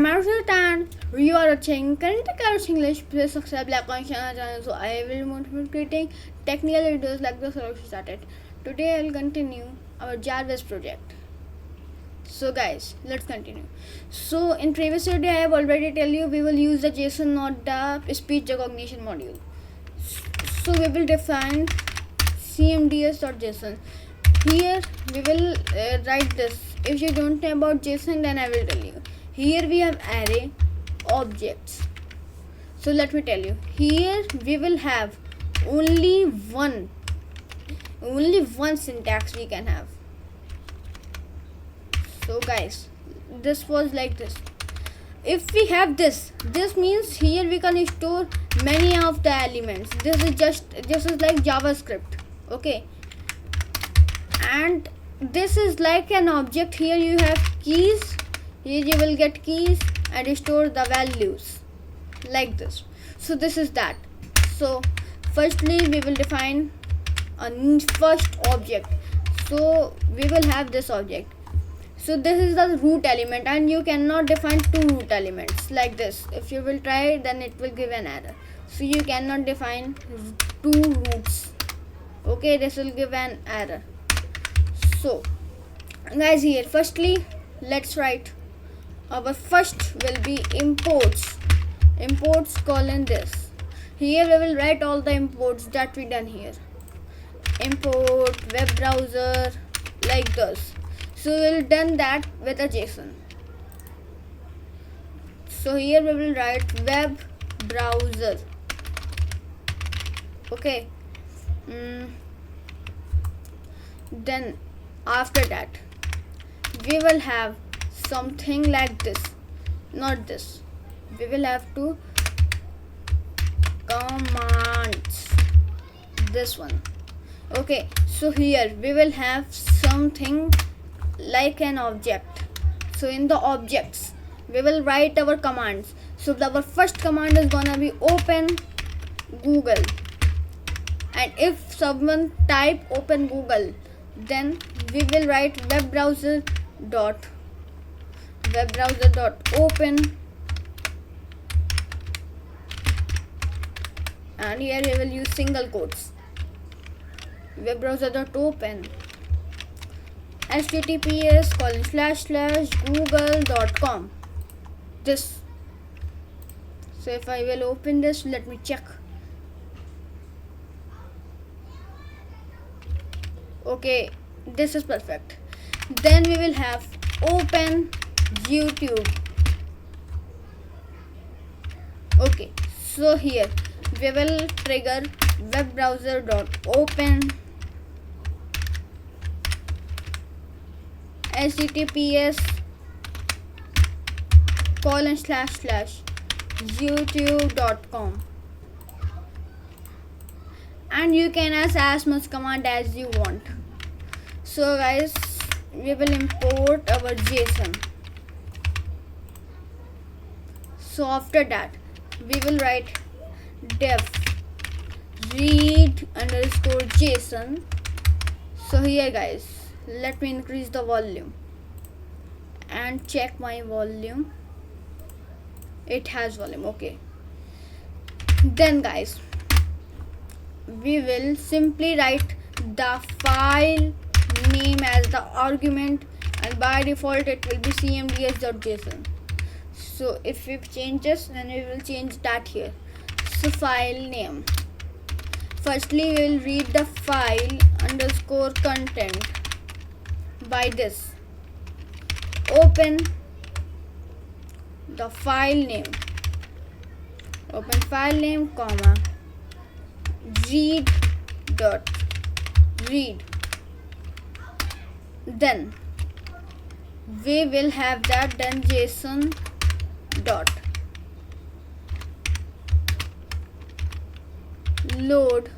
Margaret and you are watching current English English. Please subscribe, like, and share our channel so I will motivate creating technical videos like the solution started. Today I will continue our Jarvis project. So guys, let's continue. So in previous video I have already tell you we will use the JSON, not the speech recognition module. So we will define cmds.json. Here we will write this. If you don't know about JSON, then I will tell you. Here we have array objects. So let me tell you. Here we will have only one syntax we can have. So guys, this was like this. If we have this means here we can store many of the elements. This is like JavaScript. Okay, and this is like an object. Here you have keys. Here you will get keys and store the values like this. So this is that. So firstly we will define a first object. So we will have this object. So this is the root element, and you cannot define two root elements like this. If you will try, then it will give an error. So you cannot define two roots. Okay, this will give an error. So guys, here firstly let's write our first will be imports colon this. Here we will write all the imports that we done here. Import web browser like this. So we will done that with a JSON. So here we will write web browser. Okay. Then after that we will have something like this, not this. We will have to commands, this one. Okay, so here we will have something like an object. So in the objects we will write our commands. So our first command is gonna be open Google, and if someone type open Google, then we will write web browser dot open, and here we will use single quotes. Web browser dot open https://google.com. This. So if I will open this, let me check. Okay, this is perfect. Then we will have open YouTube. Okay, so here we will trigger web browser dot open https://youtube.com, and you can add as much command as you want. So guys, we will import our JSON. So after that we will write def read underscore JSON. So here guys, let me increase the volume and check my volume. It has volume. Okay, then guys we will simply write the file name as the argument, and by default it will be cmds.json. So if we change this, then we will change that here. So file name, firstly we will read the file underscore content by this. Open the file name, open file name, comma read dot read. Then we will have that then JSON dot load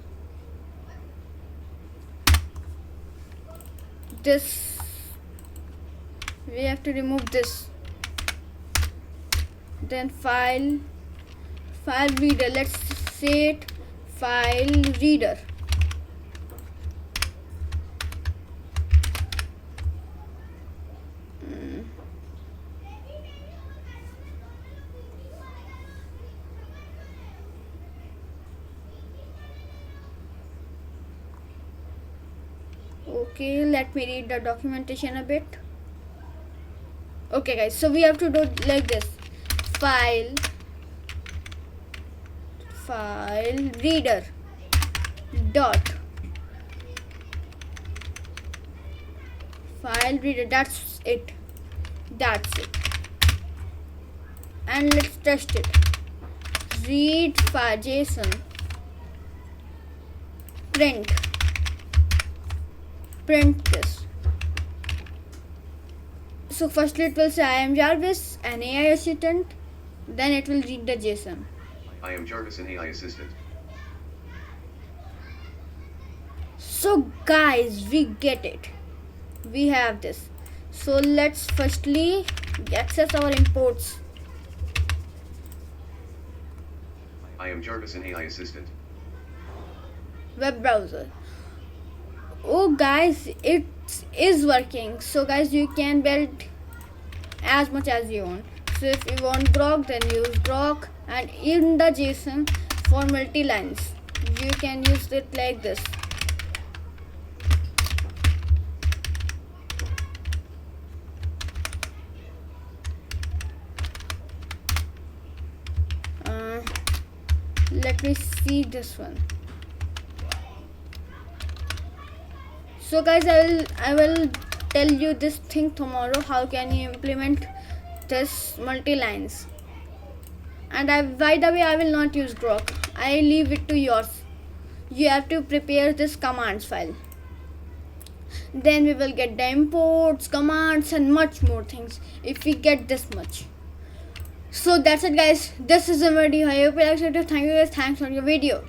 this. We have to remove this. Then file reader, let's say it file reader. Okay, let me read the documentation a bit. Okay guys, so we have to do like this. File reader dot file reader, that's it, and let's test it. Read file JSON, print this. So firstly it will say I am Jarvis, an AI assistant. Then it will read the JSON. I am Jarvis, an AI assistant. So guys, we get it. We have this. So let's firstly access our imports. I am Jarvis, an AI assistant. Web browser. Oh guys, it is working. So guys, you can build as much as you want. So if you want grok, then use grok, and in the JSON for multi-lines you can use it like this. Let me see this one. So guys, I will tell you this thing tomorrow, how can you implement this multi-lines. And by the way, I will not use grok, I leave it to yours. You have to prepare this commands file, then we will get the imports, commands, and much more things if we get this much. So that's it guys, this is the video. I hope you liked it. Thank you guys, thanks for your video.